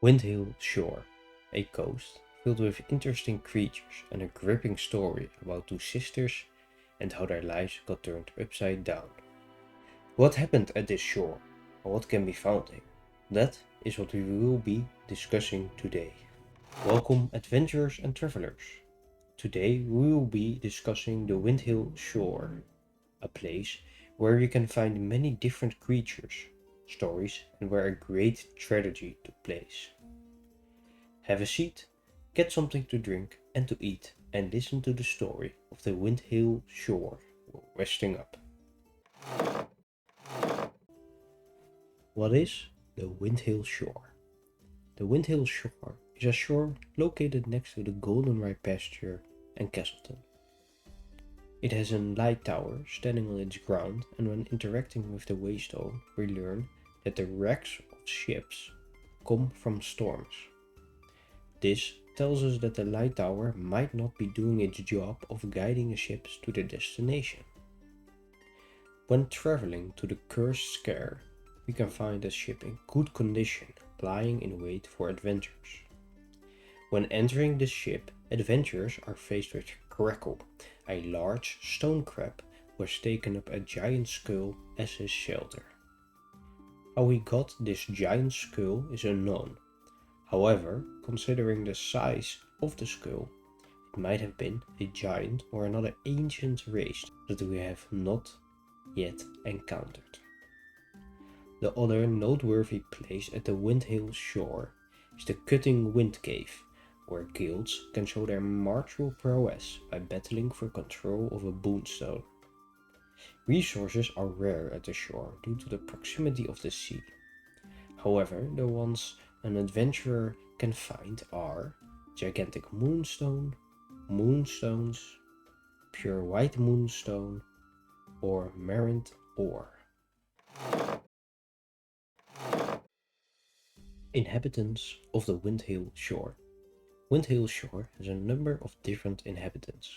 Windhill Shore, a coast filled with interesting creatures and a gripping story about two sisters and how their lives got turned upside down. What happened at this shore and what can be found here? That is what we will be discussing today. Welcome adventurers and travelers. Today we will be discussing the Windhill Shore, a place where you can find many different creatures, stories, and where a great tragedy took place. Have a seat, get something to drink and to eat, and listen to the story of the Windhill Shore while resting up. What is the Windhill Shore? The Windhill Shore is a shore located next to the Goldenrye pasture and Castleton. It has a light tower standing on its ground, and when interacting with the waystone, we learn that the wrecks of ships come from storms. This tells us that the light tower might not be doing its job of guiding the ships to their destination. When traveling to the Cursed Scare, we can find a ship in good condition lying in wait for adventurers. When entering the ship, adventurers are faced with Crackle, a large stone crab who has taken up a giant skull as his shelter. How he got this giant skull is unknown. However, considering the size of the skull, it might have been a giant or another ancient race that we have not yet encountered. The other noteworthy place at the Windhill Shore is the Cutting Wind Cave, where guilds can show their martial prowess by battling for control of a boonstone. Resources are rare at the shore due to the proximity of the sea. However, the ones an adventurer can find are gigantic moonstone, moonstones, pure white moonstone, or marint ore. Inhabitants of the Windhill Shore. Windhill Shore has a number of different inhabitants.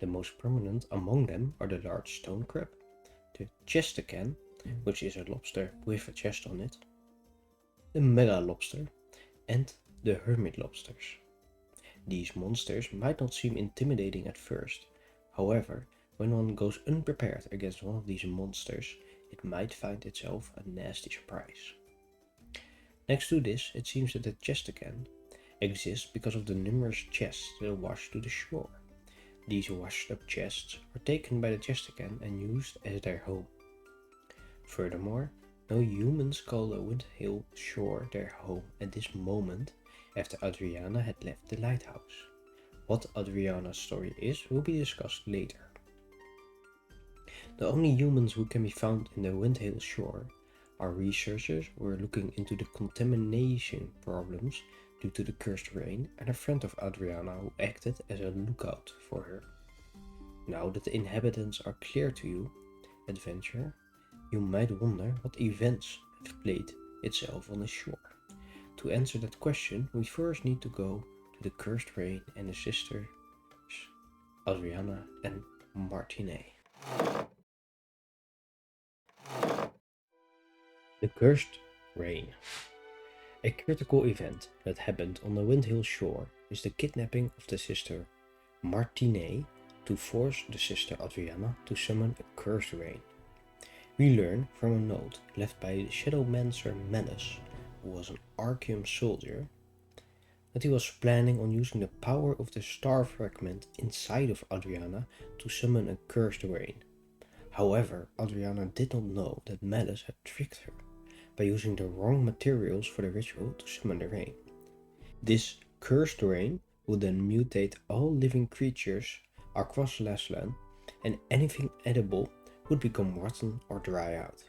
The most prominent among them are the large stone crab, the chestacan, which is a lobster with a chest on it, the mega lobster, and the hermit lobsters. These monsters might not seem intimidating at first. However, when one goes unprepared against one of these monsters, it might find itself a nasty surprise. Next to this, it seems that the chestacan exists because of the numerous chests that wash to the shore. These washed up chests are taken by the chestacan and used as their home. Furthermore, no humans call the Windhill Shore their home at this moment after Adriana had left the lighthouse. What Adriana's story is will be discussed later. The only humans who can be found in the Windhill Shore are researchers who are looking into the contamination problems due to the cursed rain and a friend of Adriana who acted as a lookout for her. Now that the inhabitants are clear to you, adventurer, you might wonder what events have played itself on the shore. To answer that question, we first need to go to the cursed rain and the sisters Adriana and Martine. The cursed rain. A critical event that happened on the Windhill Shore is the kidnapping of the sister Martine to force the sister Adriana to summon a cursed rain. We learn from a note left by the Shadowmancer Melis, who was an Archeum soldier, that he was planning on using the power of the star fragment inside of Adriana to summon a cursed rain. However, Adriana did not know that Melis had tricked her by using the wrong materials for the ritual to summon the rain. This cursed rain would then mutate all living creatures across Lesland, and anything edible would become rotten or dry out.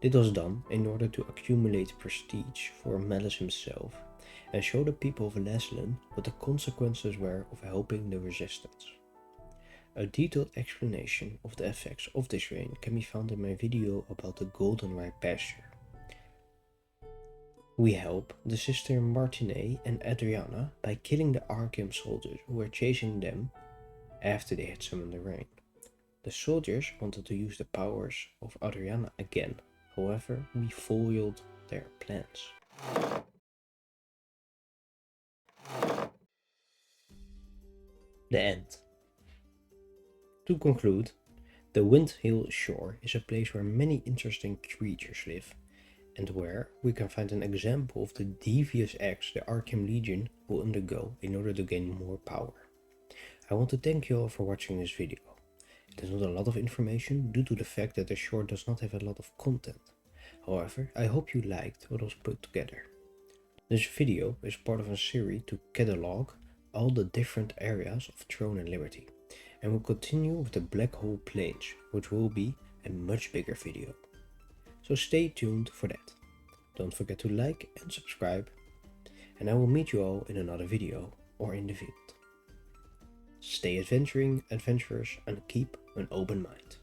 This was done in order to accumulate prestige for Melis himself and show the people of Lesland what the consequences were of helping the resistance. A detailed explanation of the effects of this rain can be found in my video about the Goldenrye pasture. We help the sister Martine and Adriana by killing the Archeum soldiers who were chasing them after they had summoned the rain. The soldiers wanted to use the powers of Adriana again, however we foiled their plans. The end. To conclude, the Windhill Shore is a place where many interesting creatures live, and where we can find an example of the devious acts the Arkham Legion will undergo in order to gain more power. I want to thank you all for watching this video. It is not a lot of information due to the fact that the shore does not have a lot of content. However, I hope you liked what was put together. This video is part of a series to catalog all the different areas of Throne and Liberty, and will continue with the Black Hole Plains, which will be a much bigger video. So stay tuned for that. Don't forget to like and subscribe, and I will meet you all in another video or in the field. Stay adventuring, adventurers, and keep an open mind.